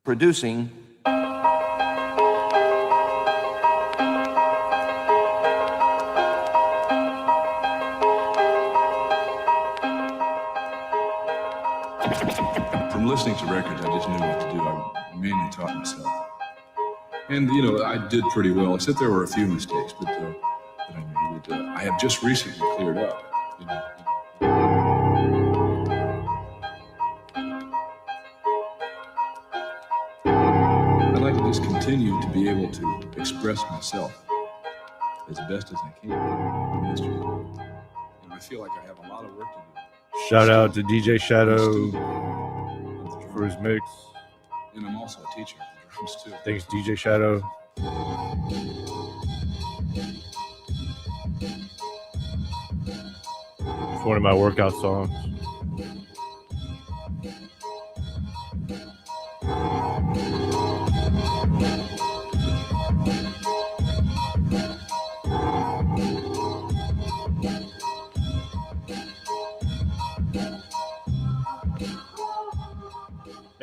producing From listening to records, I just knew what to do. I mainly taught myself. And, you know, I did pretty well, except there were a few mistakes that I made that I have just recently cleared up. You know. I'd like to just continue to be able to express myself as best as I can in history. And I feel like I have a lot of work to do. Shout out to DJ Shadow for his mix. And I'm also a teacher of the drums too. Thanks, DJ Shadow. It's one of my workout songs.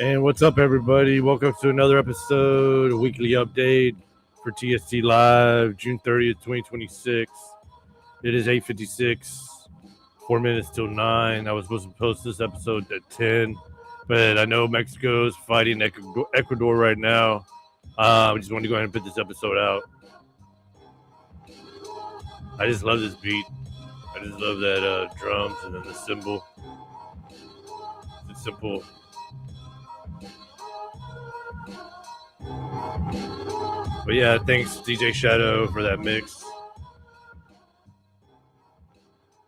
And what's up, everybody? Welcome to another episode, a weekly update for TST Live, June 30th, 2026. It is 8:56, 4 minutes till 9. I was supposed to post this episode at 10, but I know Mexico's fighting Ecuador right now. I just wanted to go ahead and put this episode out. I just love this beat. I just love that drums and then the cymbal. It's simple. But yeah, thanks DJ Shadow for that mix.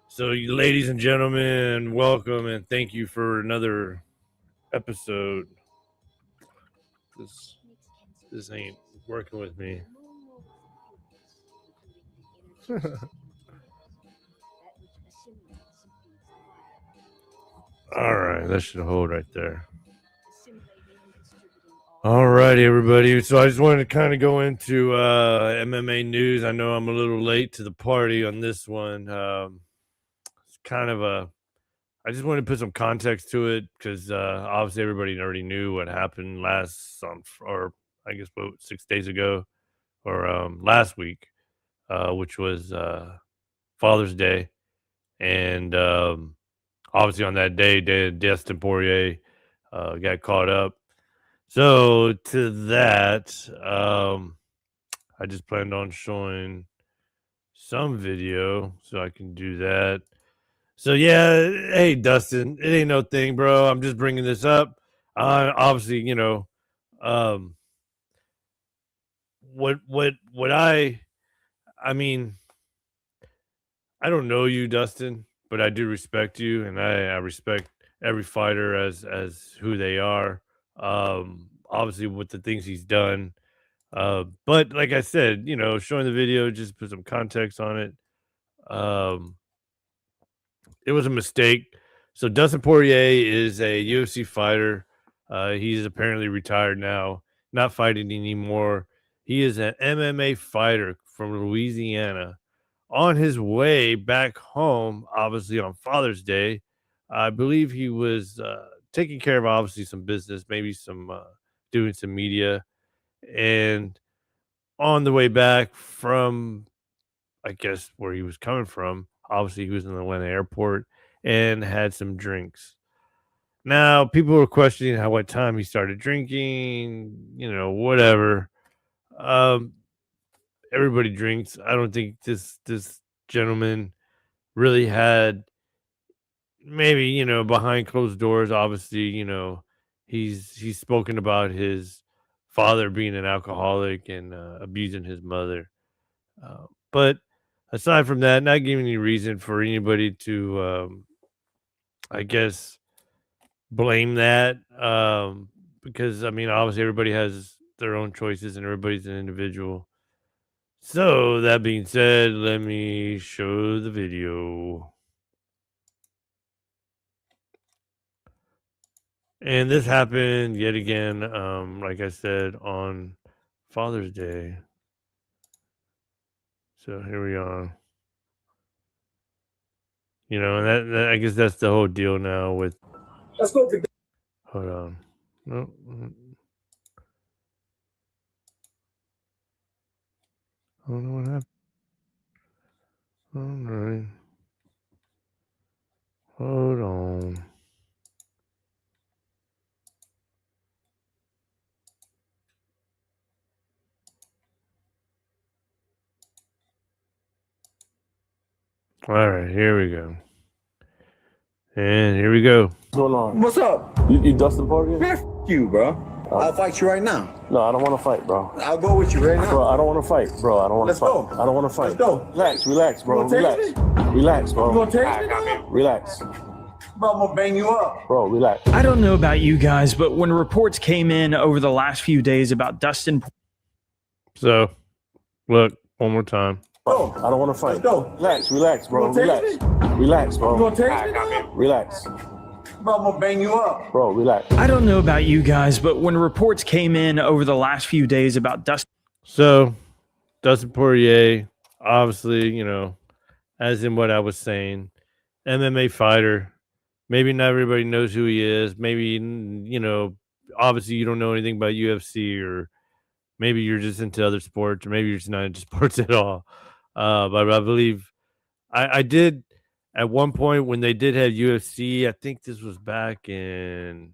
So, you ladies and gentlemen, welcome and thank you for another episode. This ain't working with me. All right, that should hold right there. All righty, everybody. So I just wanted to kind of go into MMA news. I know I'm a little late to the party on this one. It's kind of I just wanted to put some context to it because obviously everybody already knew what happened last 6 days ago or last week, which was Father's Day. And obviously on that day, Dustin Poirier got caught up. So to that, I just planned on showing some video so I can do that. So yeah, hey Dustin, it ain't no thing, bro. I'm just bringing this up. Obviously, you know, what I mean, I don't know you, Dustin, but I do respect you, and I respect every fighter as who they are. Obviously with the things he's done. But like I said, you know, showing the video, just put some context on it. It was a mistake. So Dustin Poirier is a UFC fighter. He's apparently retired now, not fighting anymore. He is an MMA fighter from Louisiana on his way back home, obviously on Father's Day. I believe he was taking care of obviously some business, maybe some doing some media. And on the way back from, I guess, where he was coming from, obviously he was in the Atlanta airport and had some drinks. Now, people were questioning what time he started drinking, you know, whatever. Everybody drinks. I don't think this gentleman really had, maybe, you know, behind closed doors, obviously, you know, he's spoken about his father being an alcoholic and abusing his mother. But aside from that, not giving any reason for anybody to, I guess, blame that. Because, I mean, obviously everybody has their own choices and everybody's an individual. So, that being said, let me show the video. And this happened yet again, like I said, on Father's Day. So here we are. You know, and that I guess that's the whole deal now with. Let's go. Hold on. No. don't know what happened. All right. Hold on. All right, here we go. And here we go. What's going on? What's up? You Dustin Poirier? Man, f you, bro. I'll fight you right now. No, I don't want to fight, bro. I'll go with you right now. Bro, I don't want to fight, bro. I don't want to Let's fight. go. I don't want to fight. Let's go. Relax, bro. You gonna Relax. tase Relax, bro. You gonna take me? Relax. Bro, I'm gonna bang you up. Bro, relax. I don't know about you guys, but when reports came in over the last few days about Dustin So, look, one more time. Go. I don't want to fight. Let's go. Relax, bro. You gonna Relax. tase Relax, You bro. gonna take me? Relax. Bro, I'm gonna bang you up. Bro, relax. I don't know about you guys, but when reports came in over the last few days about Dustin So, Dustin Poirier, obviously, you know, as in what I was saying, MMA fighter. Maybe not everybody knows who he is. Maybe, you know, obviously you don't know anything about UFC, or maybe you're just into other sports, or maybe you're just not into sports at all. But I believe I did at one point when they did have UFC. I think this was back in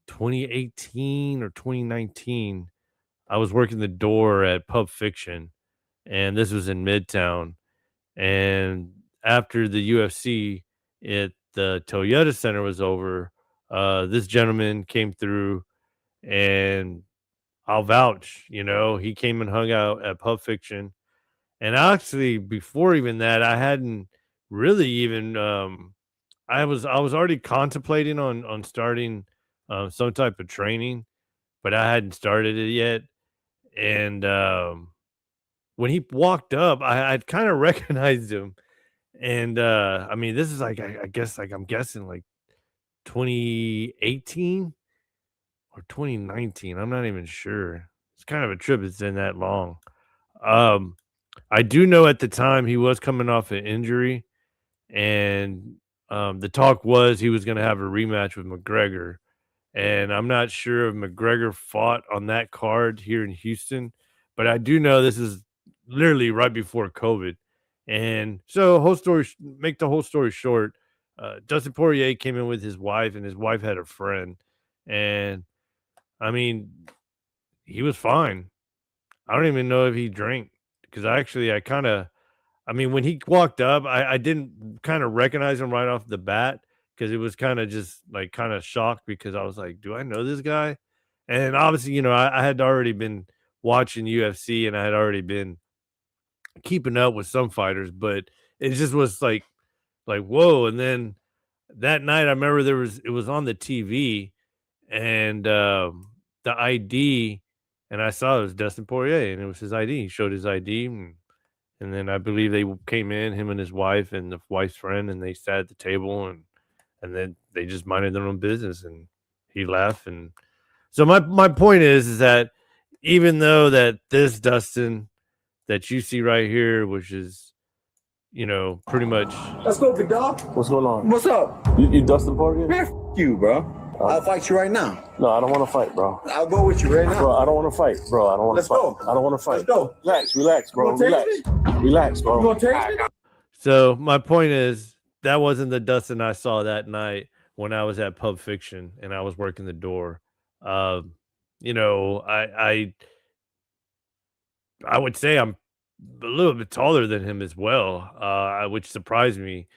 2018 or 2019. I was working the door at Pub Fiction, and this was in Midtown. And after the UFC at the Toyota Center was over, this gentleman came through, and I'll vouch, you know, he came and hung out at Pub Fiction. And actually, before even that, I hadn't really even I was already contemplating on starting some type of training, but I hadn't started it yet. And when he walked up, I'd kind of recognized him. And I mean, this is like I guess like I'm guessing like 2018 or 2019. I'm not even sure. It's kind of a trip. It's been that long. I do know at the time he was coming off an injury, and the talk was he was going to have a rematch with McGregor. And I'm not sure if McGregor fought on that card here in Houston, but I do know this is literally right before COVID. And so, make the whole story short, Dustin Poirier came in with his wife, and his wife had a friend. And I mean, he was fine. I don't even know if he drank, because I mean, when he walked up, I didn't kind of recognize him right off the bat, because it was kind of just like kind of shocked, because I was like, do I know this guy? And obviously, you know, I had already been watching UFC, and I had already been keeping up with some fighters, but it just was like whoa. And then that night, I remember it was on the TV, and the ID, and I saw it was Dustin Poirier, and it was his ID. He showed his ID, and then I believe they came in, him and his wife and the wife's friend, and they sat at the table, and then they just minded their own business, and he left. And so my point is that even though that this Dustin that you see right here, which is, you know, pretty much Let's go, big dog. What's going on? What's up? You Dustin Poirier? Man, f you, bro. I'll fight you right now. No, I don't want to fight, bro. I'll go with you right now. Bro, I don't want to fight, bro. I don't want to Let's fight. go. I don't want to fight. Let's go. Relax, bro. You gonna Relax. tase Relax, You bro. gonna take me? So my point is that wasn't the Dustin I saw that night when I was at Pub Fiction and I was working the door. You know, I would say I'm a little bit taller than him as well, which surprised me,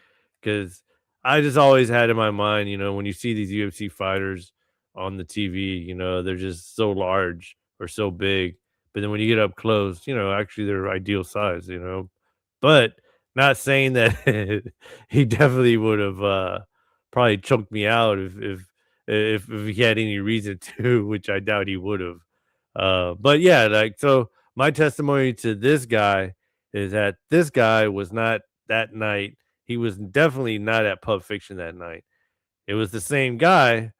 because I just always had in my mind, you know, when you see these UFC fighters on the TV, you know, they're just so large or so big. But then when you get up close, you know, actually they're ideal size, you know. But not saying that he definitely would have probably choked me out if he had any reason to, which I doubt he would have. But yeah, like, so my testimony to this guy is that this guy was not that night. He was definitely not at Pub Fiction that night. It was the same guy,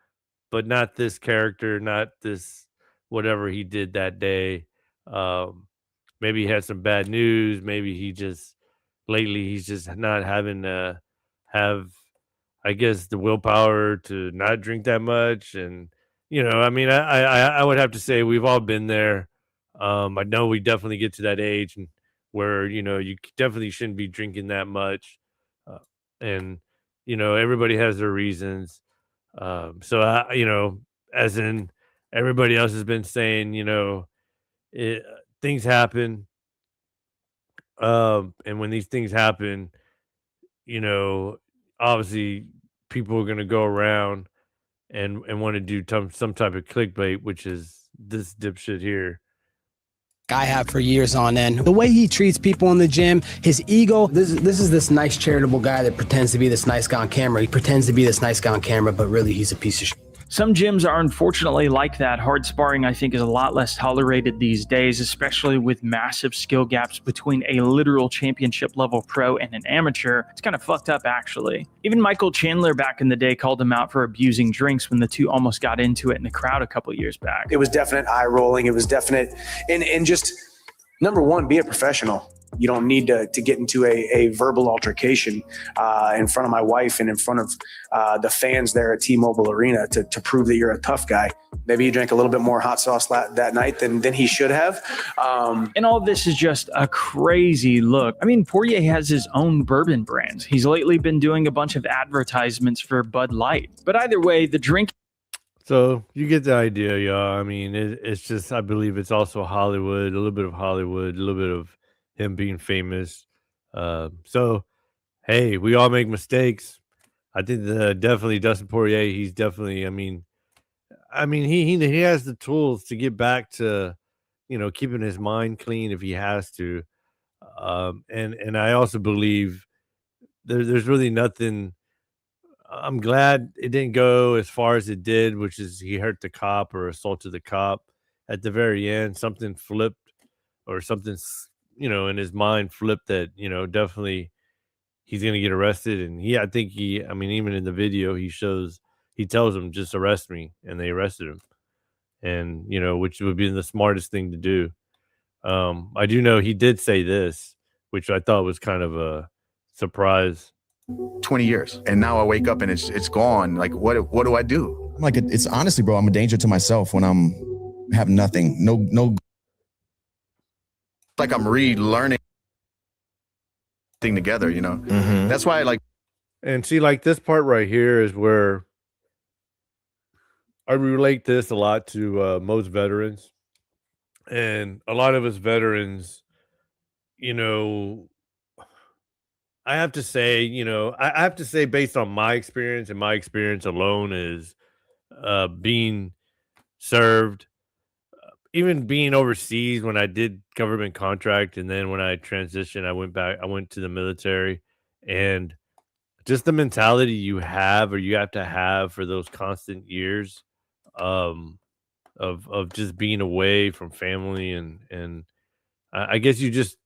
but not this character, not this whatever he did that day. Maybe he had some bad news. Maybe he's just not having to have, I guess, the willpower to not drink that much. And, you know, I mean, I would have to say we've all been there. I know we definitely get to that age, and where, you know, you definitely shouldn't be drinking that much. And, you know, everybody has their reasons. So, you know, as in everybody else has been saying, you know, things happen. And when these things happen, you know, obviously people are going to go around and want to do some type of clickbait, which is this dipshit here. I have for years on end. The way he treats people in the gym, his ego. This is this nice charitable guy that pretends to be this nice guy on camera. He pretends to be this nice guy on camera, but really he's a piece of shit. Some gyms are unfortunately like that. Hard sparring, I think, is a lot less tolerated these days, especially with massive skill gaps between a literal championship level pro and an amateur. It's kind of fucked up, actually. Even Michael Chandler back in the day called him out for abusing drinks when the two almost got into it in the crowd a couple years back. It was definite eye rolling. It was definite. And just, number one, be a professional. You don't need to get into a verbal altercation in front of my wife and in front of the fans there at T-Mobile Arena to prove that you're a tough guy. Maybe he drank a little bit more hot sauce that night than he should have. And all of this is just a crazy look. I mean, Poirier has his own bourbon brands. He's lately been doing a bunch of advertisements for Bud Light. But either way, the drink. So you get the idea, y'all. I mean, it's just, I believe it's also Hollywood, a little bit of Hollywood, a little bit of him being famous. So, hey, we all make mistakes. I think definitely Dustin Poirier, he's definitely, I mean, he has the tools to get back to, you know, keeping his mind clean if he has to. And I also believe there's really nothing. I'm glad it didn't go as far as it did, which is he hurt the cop or assaulted the cop. At the very end, something flipped or something, you know, in his mind flipped that, you know, definitely he's going to get arrested. And I think I mean, even in the video, he tells him, just arrest me. And they arrested him. And, you know, which would be the smartest thing to do. I do know he did say this, which I thought was kind of a surprise. 20 years. And now I wake up and it's gone. Like, what do I do? Like, it's honestly, bro, I'm a danger to myself when have nothing, no. Like I'm relearning thing together, you know. That's why I like. And see, like this part right here is where I relate this a lot to most veterans, and a lot of us veterans, you know, I have to say, you know, I have to say based on my experience, and my experience alone is being served. Even being overseas when I did government contract, and then when I transitioned, I went to the military, and just the mentality you have, or you have to have for those constant years of just being away from family, and I guess you just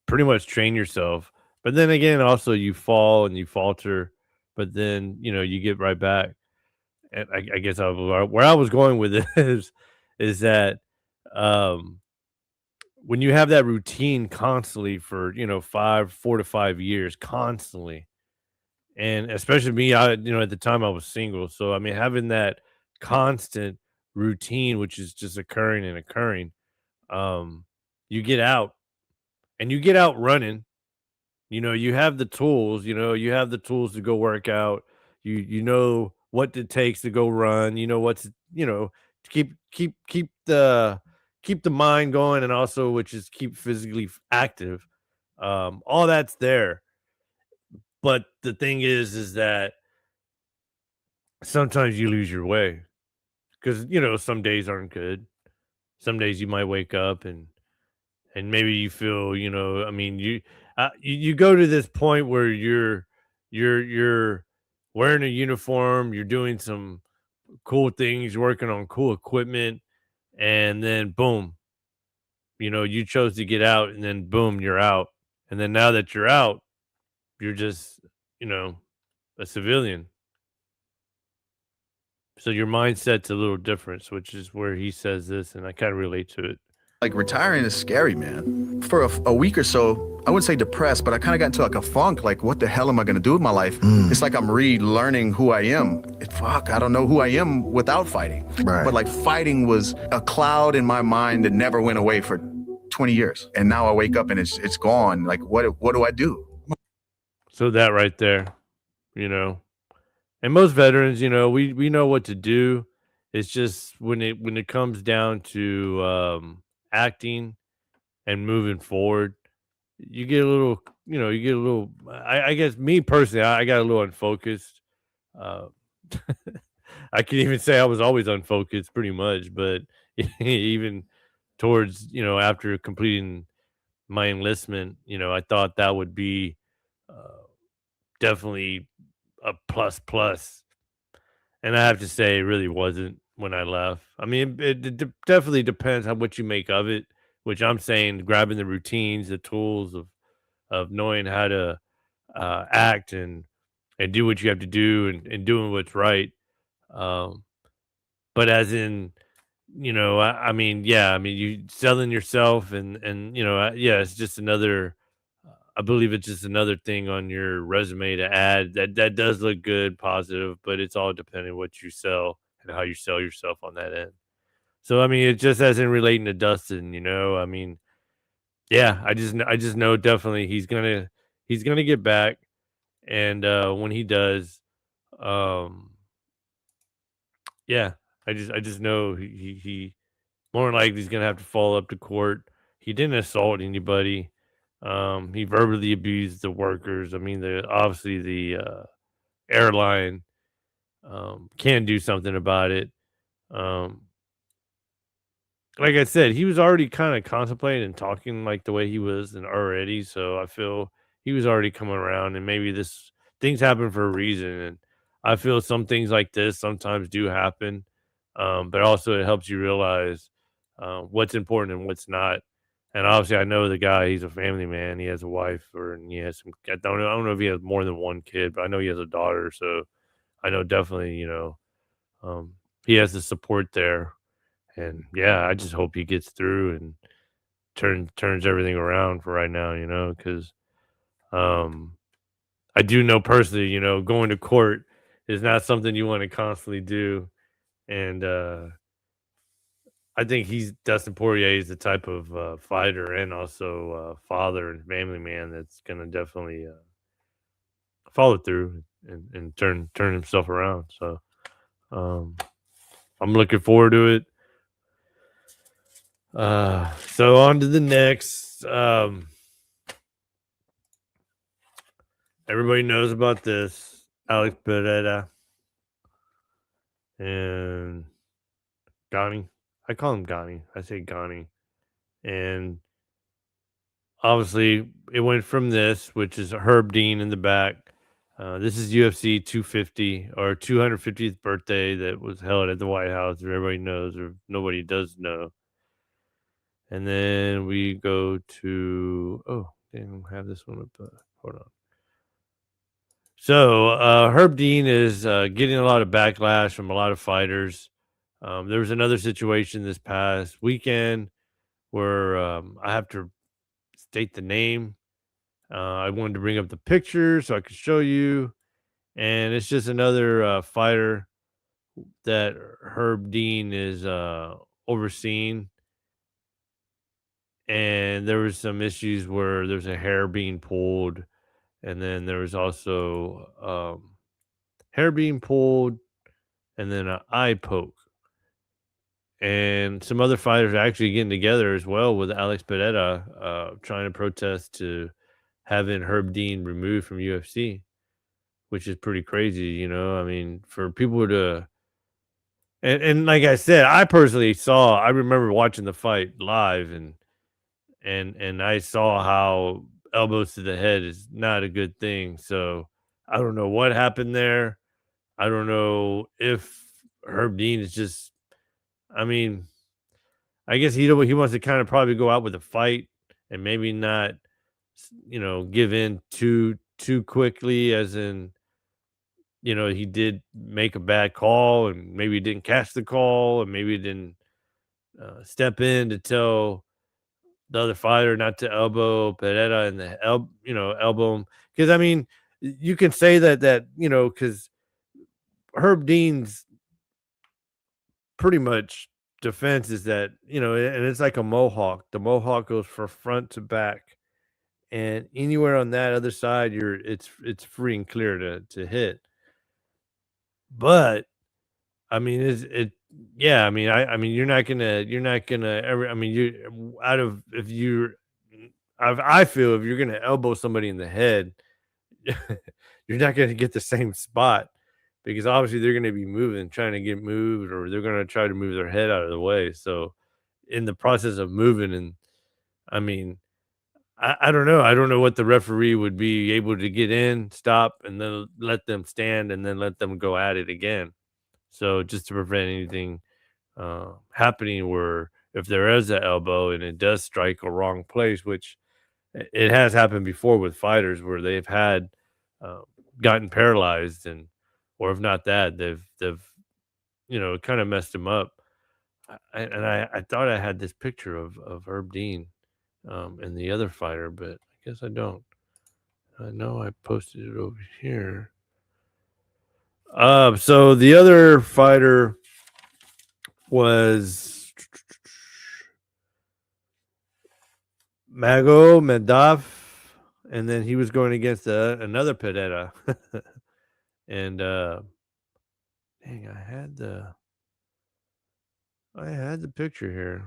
pretty much train yourself. But then again, also you fall and you falter, but then, you know, you get right back. And I guess where I was going with this is that when you have that routine constantly for, you know, 4 to 5 years constantly, and especially me, you know, at the time I was single, so I mean, having that constant routine, which is just occurring, you get out running. You know, you have the tools. You know, you have the tools to go work out. You know what it takes to go run. You know what's, you know, to keep the mind going, and also which is keep physically active. All that's there. But the thing is that sometimes you lose your way, because, you know, some days aren't good. Some days you might wake up and maybe you feel, you know, I mean, you go to this point where you're wearing a uniform, you're doing some cool things, you're working on cool equipment, and then boom, you know, you chose to get out, and then boom, you're out. And then now that you're out, you're just, you know, a civilian. So your mindset's a little different, which is where he says this, and I kind of relate to it. Like retiring is scary, man. For a week or so, I wouldn't say depressed, but I kind of got into like a funk. Like, what the hell am I going to do with my life? It's like I'm relearning who I am. Fuck, I don't know who I am without fighting. Right. But like fighting was a cloud in my mind that never went away for 20 years. And now I wake up and it's gone. Like, what do I do? So that right there, and most veterans, we know what to do. It's just when it comes down to acting and moving forward, you get a little, I guess me personally, I got a little unfocused. I can even say I was always unfocused pretty much, but even towards, after completing my enlistment, I thought that would be definitely a plus. And I have to say, it really wasn't when I left. I mean, it definitely depends on what you make of it, which I'm saying grabbing the routines, the tools of knowing how to act and do what you have to do and doing what's right. But as in, I mean, yeah, I mean, you selling yourself and yeah, it's just another. I believe it's just another thing on your resume to add that does look good, positive, but it's all depending what you sell and how you sell yourself on that end. So I mean, it just as in relating to Dustin, I mean, yeah, I just know definitely he's gonna get back, and when he does, um, yeah, I just know he more than likely he's gonna have to fall up to court. He didn't assault anybody. He verbally abused the workers. I mean, obviously the airline can do something about it. Um, like I said, he was already kind of contemplating and talking like the way he was and already. So I feel he was already coming around, and maybe this things happen for a reason. And I feel some things like this sometimes do happen, but also it helps you realize what's important and what's not. And obviously, I know the guy. He's a family man. He has a wife, and he has some. I don't know if he has more than one kid, but I know he has a daughter. So I know definitely, he has the support there. And yeah, I just hope he gets through and turns everything around for right now. Because I do know personally, going to court is not something you want to constantly do, and I think Dustin Poirier is the type of fighter and also father and family man that's gonna definitely follow through and turn himself around. So I'm looking forward to it. So on to the next. Everybody knows about this. Alex Pereira and Gani. I call him Gani. I say Gani. And obviously, it went from this, which is Herb Dean in the back. This is UFC 250 or 250th birthday that was held at the White House. If everybody knows, or nobody does know. And then we go to they don't have this one up. Hold on. So Herb Dean is getting a lot of backlash from a lot of fighters. There was another situation this past weekend where I have to state the name. I wanted to bring up the picture so I could show you. And it's just another fighter that Herb Dean is overseeing. And there was some issues where there's a hair being pulled. And then there was also hair being pulled and then an eye poke. And some other fighters are actually getting together as well with Alex Pereira trying to protest to having Herb Dean removed from UFC, which is pretty crazy, I mean, for people to and like I said, I remember watching the fight live and I saw how elbows to the head is not a good thing. So I don't know what happened there. I don't know if Herb Dean is just, I mean, I guess he wants to kind of probably go out with a fight and maybe not, give in too quickly, as in, he did make a bad call and maybe he didn't catch the call and maybe he didn't step in to tell the other fighter not to elbow Pereira in the elbow him. Because I mean, you can say that because Herb Dean's pretty much defense is that, and it's like a mohawk. The mohawk goes from front to back, and anywhere on that other side, it's free and clear to hit. But I mean, yeah. I mean, you're not gonna ever. I mean, I feel if you're gonna elbow somebody in the head, you're not gonna get the same spot because obviously they're gonna be trying to get moved, or they're gonna try to move their head out of the way. So, in the process of moving, and I mean, I don't know. I don't know what the referee would be able to get in, stop, and then let them stand, and then let them go at it again. So just to prevent anything happening where if there is an elbow and it does strike a wrong place, which it has happened before with fighters where they've had gotten paralyzed, and or if not that, they've kind of messed them up. I thought I had this picture of Herb Dean and the other fighter, but I guess I don't. I know I posted it over here. So the other fighter was Magomedov, and then he was going against another Pereira. And dang, I had the picture here.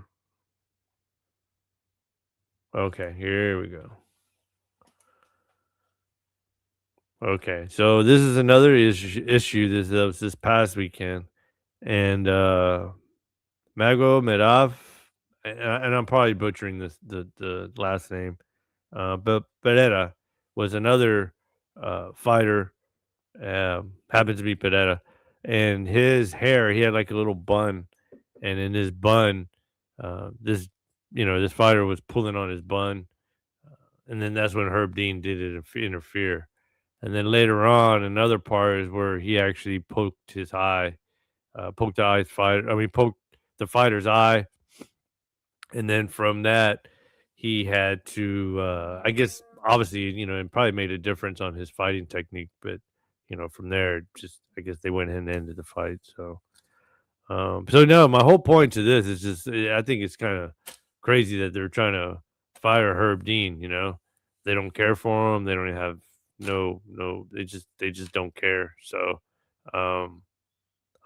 Okay, here we go. Okay, so this is another issue this past weekend, and Magomedov, and I'm probably butchering the last name, but Pereira was another fighter, happened to be Pereira, and his hair, he had like a little bun, and in his bun, this fighter was pulling on his bun, and then that's when Herb Dean did it interfere. And then later on, another part is where he actually poked the fighter's eye. And then from that, he had to, I guess, obviously, and probably made a difference on his fighting technique. But, from there, just, I guess they went in and ended the fight. So no, my whole point to this is just, I think it's kind of crazy that they're trying to fire Herb Dean, they don't care for him. They don't have, no, they just don't care. So I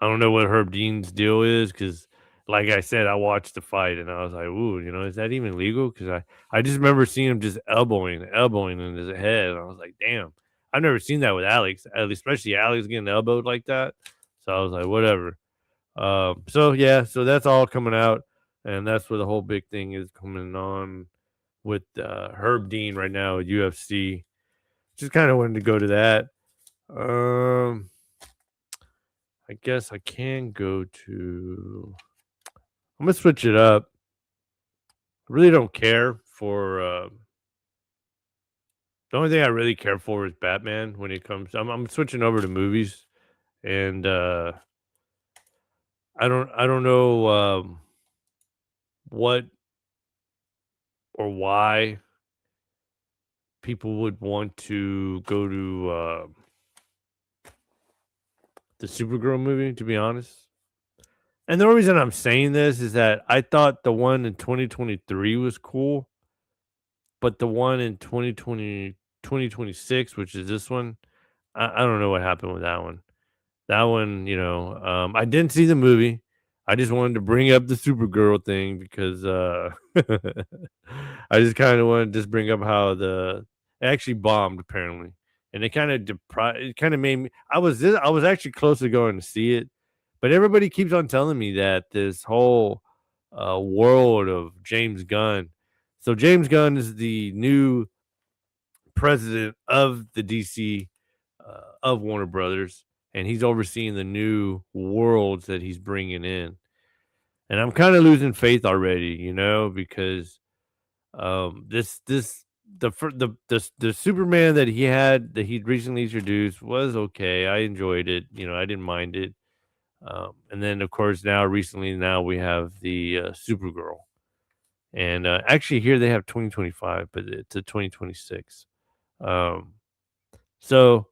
don't know what Herb Dean's deal is, because like I said, I watched the fight and I was like, ooh, is that even legal? Because I just remember seeing him just elbowing in his head, and I was like, damn, I've never seen that with Alex, especially Alex getting elbowed like that. So I was like, whatever. So yeah, so that's all coming out, and that's where the whole big thing is coming on with Herb Dean right now at UFC. Just kind of wanted to go to that. I guess I can go to. I'm gonna switch it up. I really don't care for. The only thing I really care for is Batman when it comes. I'm switching over to movies, and I don't know what or why people would want to go to the Supergirl movie, to be honest. And the only reason I'm saying this is that I thought the one in 2023 was cool, but the one in 2026, which is this one, I don't know what happened with that one. That one, I didn't see the movie. I just wanted to bring up the Supergirl thing because I just kind of wanted to just bring up how it actually bombed apparently, and it kind of made me. I was actually close to going to see it, but everybody keeps on telling me that this whole world of James Gunn. So James Gunn is the new president of the DC of Warner Brothers, and he's overseeing the new worlds that he's bringing in. And I'm kind of losing faith already, because the Superman that he recently introduced was okay. I enjoyed it. I didn't mind it. And then of course now we have the Supergirl, and actually here they have 2025, but it's a 2026. So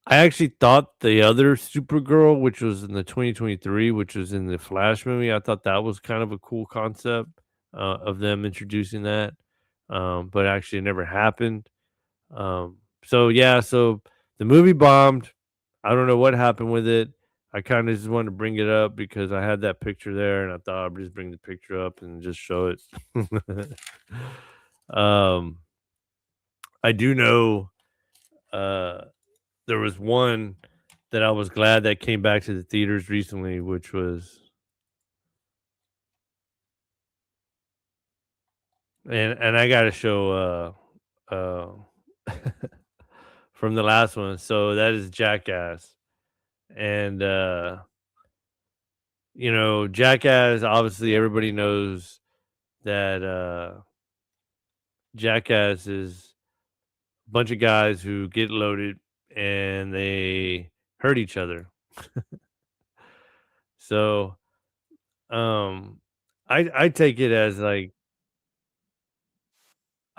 I actually thought the other Supergirl, which was in the 2023, which was in the Flash movie, I thought that was kind of a cool concept of them introducing that, but actually it never happened. So yeah, so the movie bombed. I don't know what happened with it. I kind of just wanted to bring it up because I had that picture there, and I thought I'd just bring the picture up and just show it. um, I do know there was one that I was glad that came back to the theaters recently, which was and I got to show from the last one. So that is Jackass. And you know, Jackass, obviously everybody knows that Jackass is a bunch of guys who get loaded and they hurt each other. So I take it as like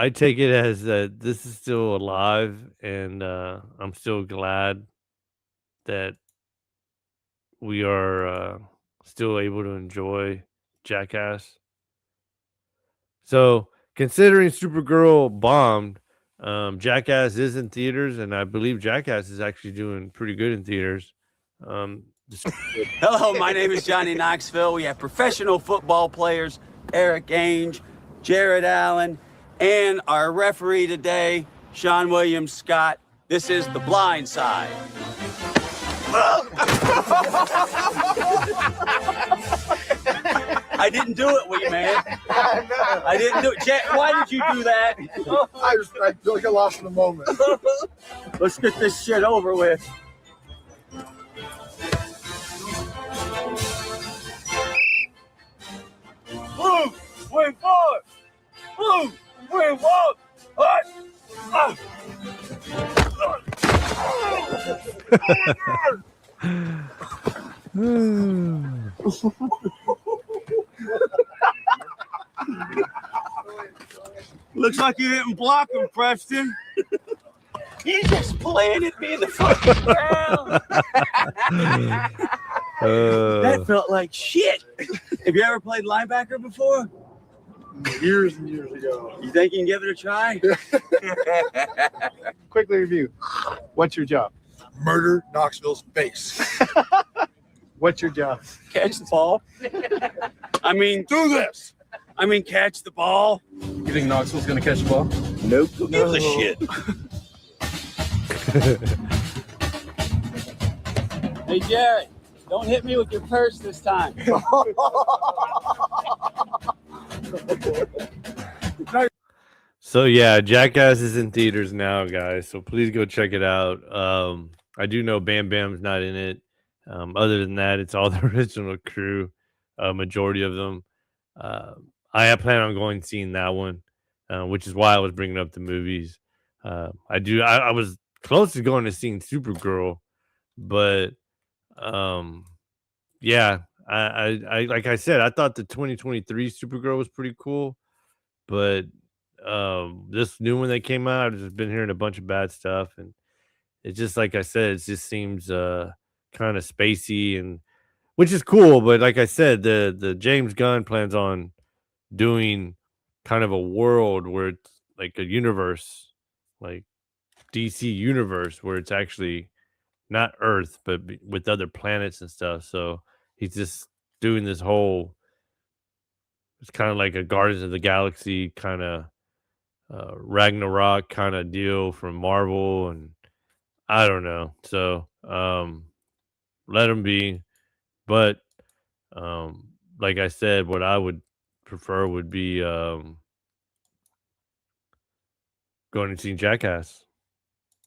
I take it as that this is still alive, and I'm still glad that we are still able to enjoy Jackass. So, considering Supergirl bombed, Jackass is in theaters, and I believe Jackass is actually doing pretty good in theaters. Hello, my name is Johnny Knoxville. We have professional football players, Eric Ainge, Jared Allen, and our referee today, Sean William Scott. This is The Blind Side. I didn't do it, wee man. I didn't do it. Jack, why did you do that? I feel like I lost in the moment. Let's get this shit over with. Blue, swing forward. Blue, swing forward. Looks like you didn't block him, Preston. He just planted me in the fucking ground. That felt like shit. Have you ever played linebacker before? Years and years ago. You think you can give it a try? Quickly review. What's your job? Murder Knoxville's face. What's your job? Catch the ball. I mean, Do this. I mean, catch the ball. You think Knoxville's gonna catch the ball? Nope. Who gives a shit? Hey, Jared, don't hit me with your purse this time. So yeah, Jackass is in theaters now, guys. So please go check it out. I do know Bam Bam's not in it. Other than that, it's all the original crew, majority of them. I plan on going and seeing that one, which is why I was bringing up the movies. I was close to going to seeing Supergirl, but yeah, I like I said, I thought the 2023 Supergirl was pretty cool, but this new one that came out, I've just been hearing a bunch of bad stuff, and it's just like I said, it just seems kind of spacey, and which is cool, but like I said, the James Gunn plans on doing kind of a world where it's like a universe, like DC universe, where it's actually not Earth, but with other planets and stuff. So he's just doing this whole, it's kind of like a Guardians of the Galaxy kind of Ragnarok kind of deal from Marvel, and I don't know. So let him be, but like I said, what I would prefer would be going and seeing Jackass.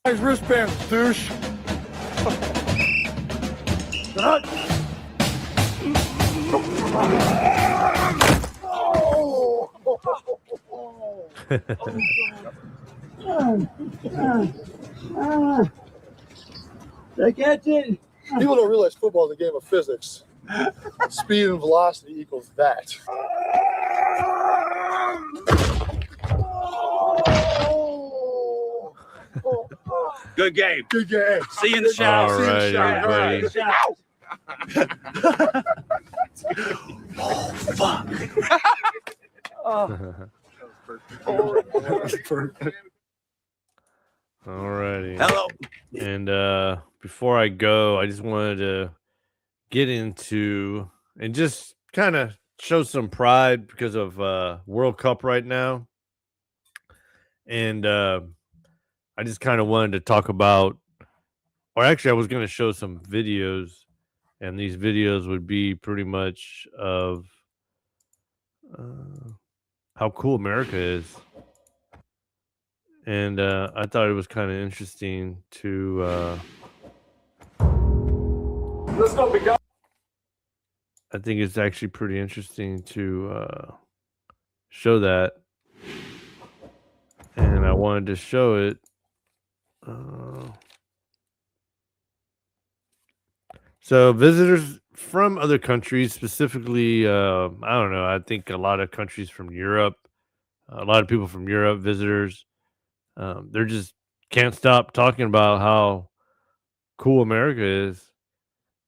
Nice wristbands, douche. Did I catch it? People don't realize football is a game of physics. Speed and velocity equals that. Good game. Good game. See you in the shower. All right, everybody. Oh, fuck. Alrighty. Hello. And before I go, I just wanted to get into and just kind of show some pride because of World Cup right now. And I just kind of wanted to talk about, or actually I was going to show some videos, and these videos would be pretty much of how cool America is. And I thought it was kind of interesting to Let's go, big guy. I think it's actually pretty interesting to show that. And I wanted to show it. So visitors from other countries, specifically, I don't know, I think a lot of countries from Europe, a lot of people from Europe, visitors, they're just can't stop talking about how cool America is.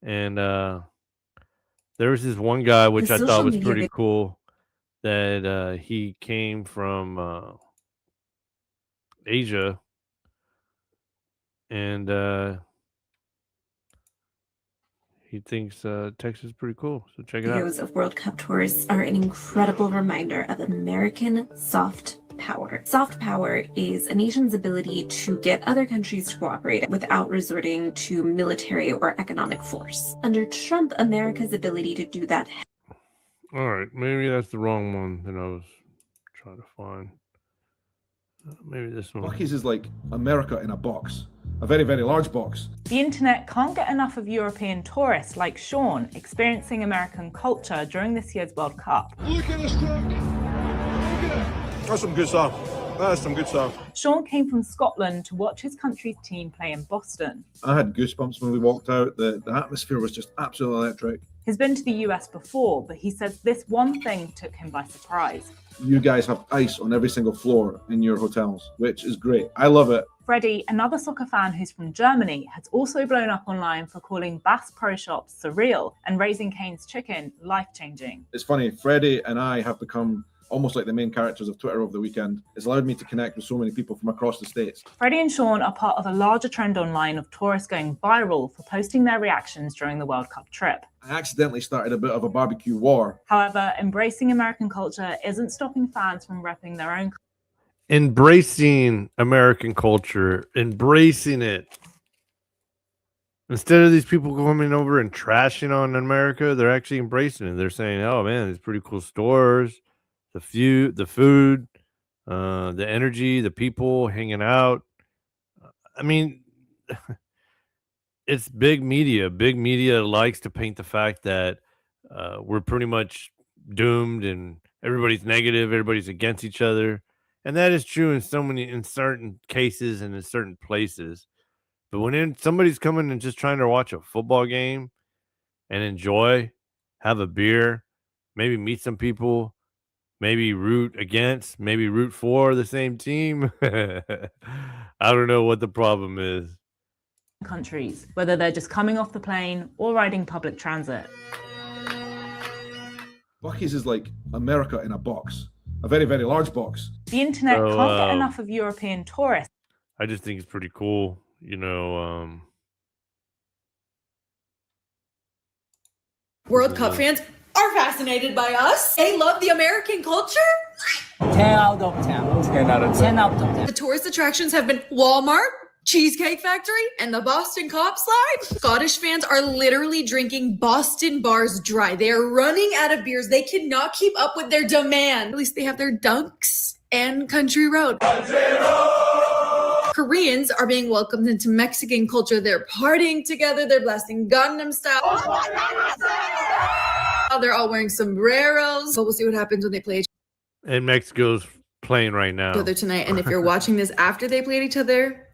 And there was this one guy, which I thought was pretty cool, that he came from Asia, and he thinks Texas is pretty cool. So check it out. Videos of World Cup tours are an incredible reminder of American soft power. Soft power is a nation's ability to get other countries to cooperate without resorting to military or economic force. Under Trump, America's ability to do that. All right, maybe that's the wrong one that I was trying to find. Maybe this one. Buc-ee's is like America in a box, a very, very large box. The internet can't get enough of European tourists like Sean experiencing American culture during this year's World Cup. Look at this truck! Look at it! That's some good stuff. That's some good stuff. Sean came from Scotland to watch his country's team play in Boston. I had goosebumps when we walked out. The atmosphere was just absolutely electric. He's been to the US before, but he says this one thing took him by surprise. You guys have ice on every single floor in your hotels, which is great. I love it. Freddie, another soccer fan who's from Germany, has also blown up online for calling Bass Pro Shops surreal and Raising Cane's Chicken life-changing. It's funny, Freddie and I have become almost like the main characters of Twitter over the weekend. It's allowed me to connect with so many people from across the States. Freddie and Sean are part of a larger trend online of tourists going viral for posting their reactions during the World Cup trip. I accidentally started a bit of a barbecue war. However, embracing American culture isn't stopping fans from repping their own. Embracing American culture, embracing it. Instead of these people coming over and trashing on America, they're actually embracing it. They're saying, "Oh man, these pretty cool stores, the food, the energy, the people hanging out." I mean, it's big media. Big media likes to paint the fact that we're pretty much doomed and everybody's negative, everybody's against each other. And that is true in certain cases and in certain places. But when somebody's coming and just trying to watch a football game and enjoy, have a beer, maybe meet some people, maybe root against, maybe root for the same team, I don't know what the problem is. Countries, whether they're just coming off the plane or riding public transit. Buc-ee's is like America in a box, a very, very large box. The internet can't get enough of European tourists. I just think it's pretty cool, you know. World Cup fans are fascinated by us. They love the American culture. 10 out of 10. 10 out of 10. 10 out of 10. The tourist attractions have been Walmart, Cheesecake Factory, and the Boston Cop Slide. Scottish fans are literally drinking Boston bars dry. They are running out of beers. They cannot keep up with their demand. At least they have their Dunks and Country Road. Koreans are being welcomed into Mexican culture. They're partying together. They're blasting Gangnam Style. They're all wearing sombreros. So we'll see what happens when they play each And Mexico's playing right now. other tonight. And if you're watching this after they played each other,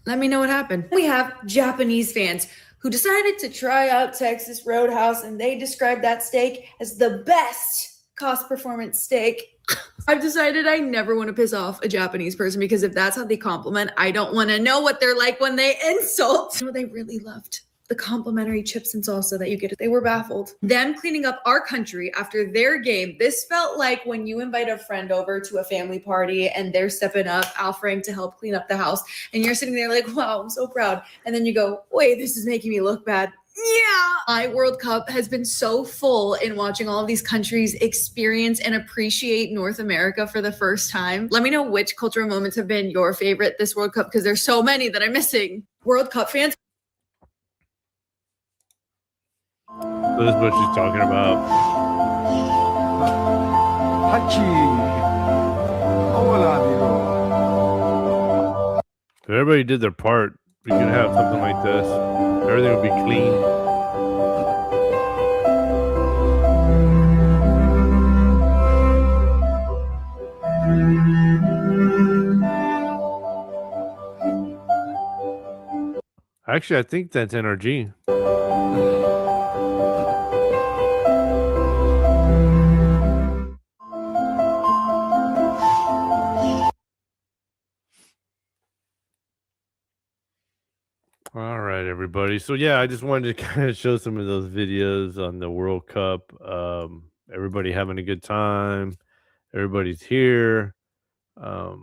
let me know what happened. We have Japanese fans who decided to try out Texas Roadhouse, and they described that steak as the best cost performance steak I've decided I never want to piss off a Japanese person because if that's how they compliment, I don't want to know what they're like when they insult. You know, they really loved the complimentary chips and salsa that you get. They were baffled. Them cleaning up our country after their game. This felt like when you invite a friend over to a family party and they're stepping up, offering to help clean up the house. And you're sitting there like, wow, I'm so proud. And then you go, wait, this is making me look bad. Yeah. My World Cup has been so full in watching all of these countries experience and appreciate North America for the first time. Let me know which cultural moments have been your favorite this World Cup because there's so many that I'm missing. World Cup fans. So this is what she's talking about. If everybody did their part, we could have something like this. Everything would be clean. Actually, I think that's NRG. All right, everybody. So yeah, I just wanted to kind of show some of those videos on the World Cup. Everybody having a good time. Everybody's here. I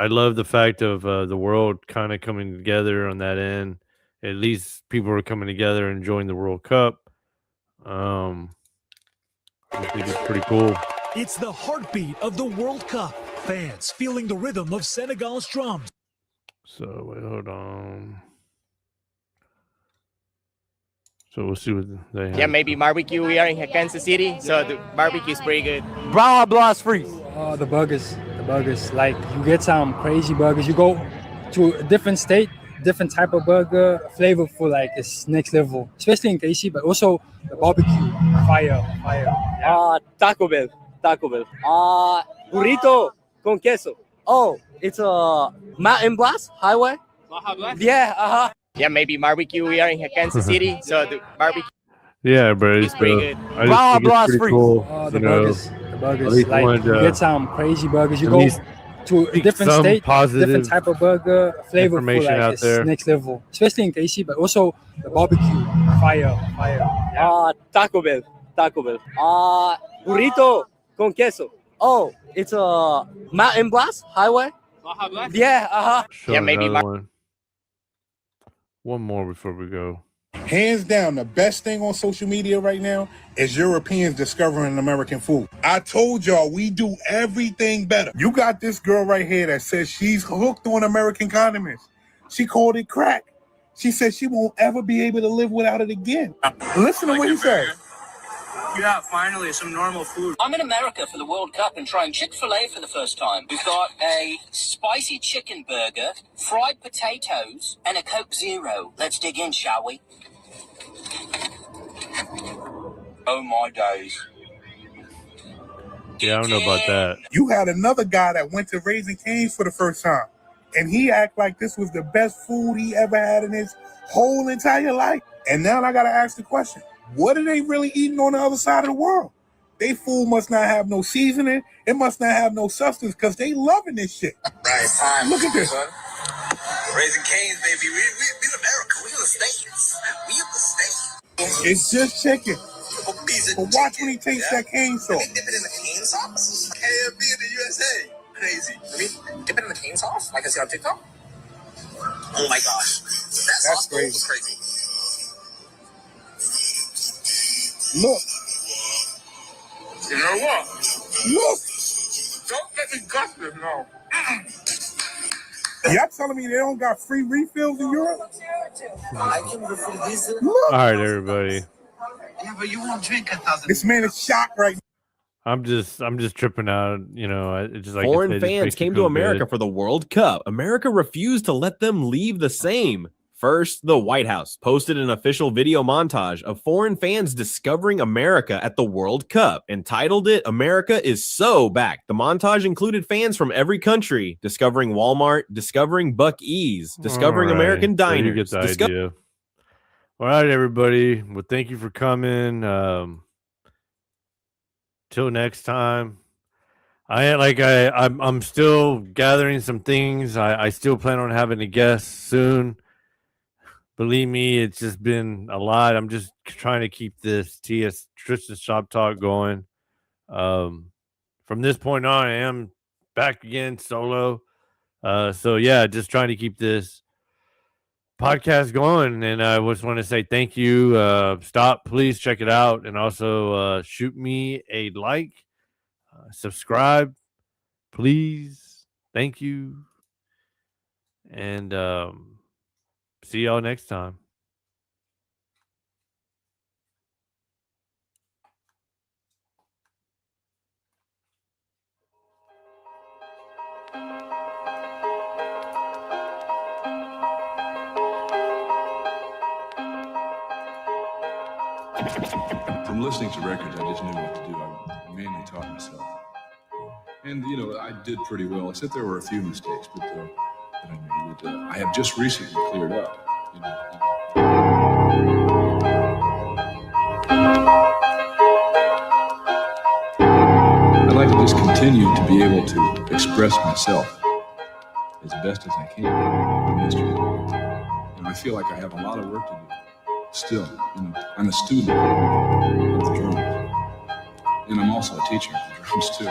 love the fact of the world kind of coming together on that end. At least people are coming together and enjoying the World Cup. I think it's pretty cool. It's the heartbeat of the World Cup. Fans feeling the rhythm of Senegal's drums. So wait, hold on. So we'll see what they have. Yeah, maybe barbecue. We are in Kansas City, so the barbecue is pretty good. Blah, blast freeze. Oh, the burgers. Like, you get some crazy burgers. You go to a different state, different type of burger, flavorful, like it's next level. Especially in KC, but also the barbecue. Fire. Yeah. Taco Bell. Burrito con queso. Oh, it's a Mountain Blast Highway? Yeah, Yeah, maybe barbecue. We are in Kansas City, so the barbecue. Yeah, bro. It's pretty good. I just think it's pretty cool. Oh, the burgers. Like, you get some crazy burgers. You go to a different some state, positive different type of burger, flavorful, information like out it's there. next level. Especially in KC, but also the barbecue. Fire. Yeah. Taco Bell. Burrito con queso. Oh, it's a Mountain Blast Highway? Yeah, Show Yeah, maybe another one more before we go. Hands down, the best thing on social media right now is Europeans discovering American food. I told y'all we do everything better. You got this girl right here that says she's hooked on American condiments. She called it crack. She said she won't ever be able to live without it again. Listen to what he said. Yeah, finally, some normal food. I'm in America for the World Cup and trying Chick-fil-A for the first time. We've got a spicy chicken burger, fried potatoes, and a Coke Zero. Let's dig in, shall we? Oh my days. Yeah, I don't know about that. You had another guy that went to Raising Cane's for the first time, and he act like this was the best food he ever had in his whole entire life. And now I gotta ask the question, what are they really eating on the other side of the world? They food must not have no seasoning. It must not have no substance because they loving this shit. Right, it's time. Look at this. Raising Cane's, baby. We in America. We in the States. We in the States. It's just chicken. But watch when he takes that cane sauce. Dip it in the cane sauce? KFB in the USA. Crazy. I mean, dip it in the cane sauce? Like I see on TikTok? Oh my gosh. That sauce crazy. was crazy. Look. You know what? Look. Don't let me gush this, no. Y'all telling me they don't got free refills in Europe? All right, everybody. Yeah, but you won't drink 1,000. This man is shocked right now. I'm just tripping out. You know, it's just like Foreign fans came to America for the World Cup. America refused to let them leave the same. First, the White House posted an official video montage of foreign fans discovering America at the World Cup and titled it "America is So Back." The montage included fans from every country discovering Walmart, discovering Buc-ee's, discovering American So you diners. get the idea. All right, everybody. Well, thank you for coming. till next time. I'm still gathering some things. I still plan on having a guest soon. Believe me, it's just been a lot. I'm just trying to keep this TS Tristan Shop Talk going. From this point on, I am back again solo. So yeah, just trying to keep this podcast going. And I just want to say thank you. Please check it out. And also shoot me a like, subscribe, please. Thank you. And see y'all next time. From listening to records, I just knew what to do. I mainly taught myself. And, you know, I did pretty well, except there were a few mistakes that I made that I have just recently cleared up. You know. I'd like to just continue to be able to express myself as best as I can in history. And I feel like I have a lot of work to do. Still, you know, I'm a student of the drums. And I'm also a teacher of the drums, too.